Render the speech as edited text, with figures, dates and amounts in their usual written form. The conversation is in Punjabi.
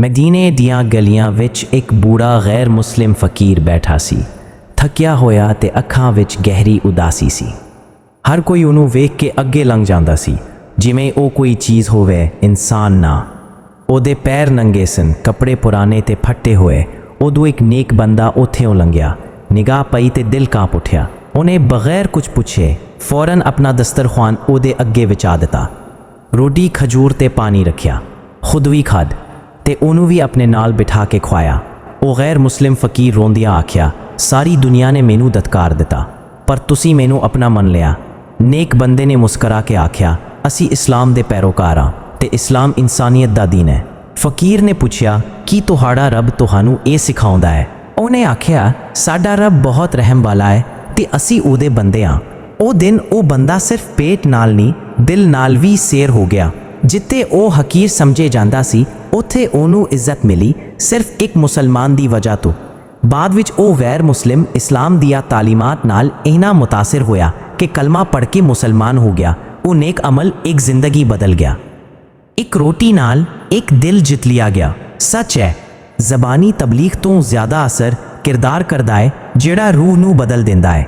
ਮਦੀਨੇ ਦੀਆਂ ਗਲੀਆਂ ਵਿੱਚ ਇੱਕ ਬੂੜਾ ਗੈਰ ਮੁਸਲਿਮ ਫਕੀਰ ਬੈਠਾ ਸੀ। ਥੱਕਿਆ ਹੋਇਆ ਤੇ ਅੱਖਾਂ ਵਿੱਚ ਗਹਿਰੀ ਉਦਾਸੀ ਸੀ। ਹਰ ਕੋਈ ਉਹਨੂੰ ਵੇਖ ਕੇ ਅੱਗੇ ਲੰਘ ਜਾਂਦਾ ਸੀ, ਜਿਵੇਂ ਉਹ ਕੋਈ ਚੀਜ਼ ਹੋਵੇ, ਇਨਸਾਨ ਨਾ। ਉਹਦੇ ਪੈਰ ਨੰਗੇ ਸਨ, ਕੱਪੜੇ ਪੁਰਾਣੇ ਤੇ ਫੱਟੇ ਹੋਏ। ਉਦੋਂ ਇੱਕ ਨੇਕ ਬੰਦਾ ਉੱਥੋਂ ਲੰਘਿਆ। ਨਿਗਾਹ ਪਈ ਤੇ ਦਿਲ ਕਾਂਪ ਉੱਠਿਆ। ਉਹਨੇ ਬਗੈਰ ਕੁਝ ਪੁੱਛੇ ਫੌਰਨ ਆਪਣਾ ਦਸਤਰਖਵਾਨ ਉਹਦੇ ਅੱਗੇ ਵਿਛਾ ਦਿੱਤਾ। ਰੋਟੀ, ਖਜੂਰ ਤੇ ਪਾਣੀ ਰੱਖਿਆ। ਖੁਦ ਵੀ ਖਾਦ ਤੇ ਉਹਨੂੰ ਵੀ ਆਪਣੇ ਨਾਲ ਬਿਠਾ ਕੇ ਖਵਾਇਆ। ਉਹ ਗੈਰ ਮੁਸਲਿਮ ਫਕੀਰ ਰੋਂਦਿਆਂ ਆਖਿਆ, ਸਾਰੀ ਦੁਨੀਆ ਨੇ ਮੈਨੂੰ ਦਤਕਾਰ ਦਿੱਤਾ, ਪਰ ਤੁਸੀਂ ਮੈਨੂੰ ਆਪਣਾ ਮੰਨ ਲਿਆ। ਨੇਕ ਬੰਦੇ ਨੇ ਮੁਸਕਰਾ ਕੇ ਆਖਿਆ, ਅਸੀਂ ਇਸਲਾਮ ਦੇ ਪੈਰੋਕਾਰ ਹਾਂ ਤੇ ਇਸਲਾਮ ਇਨਸਾਨੀਅਤ ਦਾ ਦੀਨ ਹੈ। ਫਕੀਰ ਨੇ ਪੁੱਛਿਆ, ਕੀ ਤੁਹਾਡਾ ਰੱਬ ਤੁਹਾਨੂੰ ਇਹ ਸਿਖਾਉਂਦਾ ਹੈ? ਉਹਨੇ ਆਖਿਆ, ਸਾਡਾ ਰੱਬ ਬਹੁਤ ਰਹਿਮ ਵਾਲਾ ਹੈ ਤੇ ਅਸੀਂ ਉਹਦੇ ਬੰਦੇ ਹਾਂ। ਉਹ ਦਿਨ ਉਹ ਬੰਦਾ ਸਿਰਫ ਪੇਟ ਨਾਲ ਨਹੀਂ, ਦਿਲ ਨਾਲ ਵੀ ਸੇਰ ਹੋ ਗਿਆ। ਜਿੱਥੇ ਉਹ ਹਕੀਰ ਸਮਝੇ ਜਾਂਦਾ ਸੀ, ਉੱਥੇ ਉਹਨੂੰ ਇੱਜ਼ਤ ਮਿਲੀ ਸਿਰਫ ਇੱਕ ਮੁਸਲਮਾਨ ਦੀ ਵਜ੍ਹਾ ਤੋਂ। ਬਾਅਦ ਵਿੱਚ ਉਹ ਗੈਰ ਮੁਸਲਿਮ ਇਸਲਾਮ ਦੀਆਂ ਤਾਲੀਮਾਤ ਨਾਲ ਇੰਨਾ ਮੁਤਾਸਿਰ ਹੋਇਆ ਕਿ ਕਲਮਾ ਪੜ੍ਹ ਕੇ ਮੁਸਲਮਾਨ ਹੋ ਗਿਆ। ਉਹ ਨੇਕ ਅਮਲ ਇੱਕ ਜ਼ਿੰਦਗੀ ਬਦਲ ਗਿਆ। ਇੱਕ ਰੋਟੀ ਨਾਲ ਇੱਕ ਦਿਲ ਜਿੱਤ ਲਿਆ ਗਿਆ। ਸੱਚ ਹੈ, ਜ਼ਬਾਨੀ ਤਬਲੀਗ ਤੋਂ ਜ਼ਿਆਦਾ ਅਸਰ ਕਿਰਦਾਰ ਕਰਦਾ ਹੈ, ਜਿਹੜਾ ਰੂਹ ਨੂੰ ਬਦਲ ਦਿੰਦਾ ਹੈ।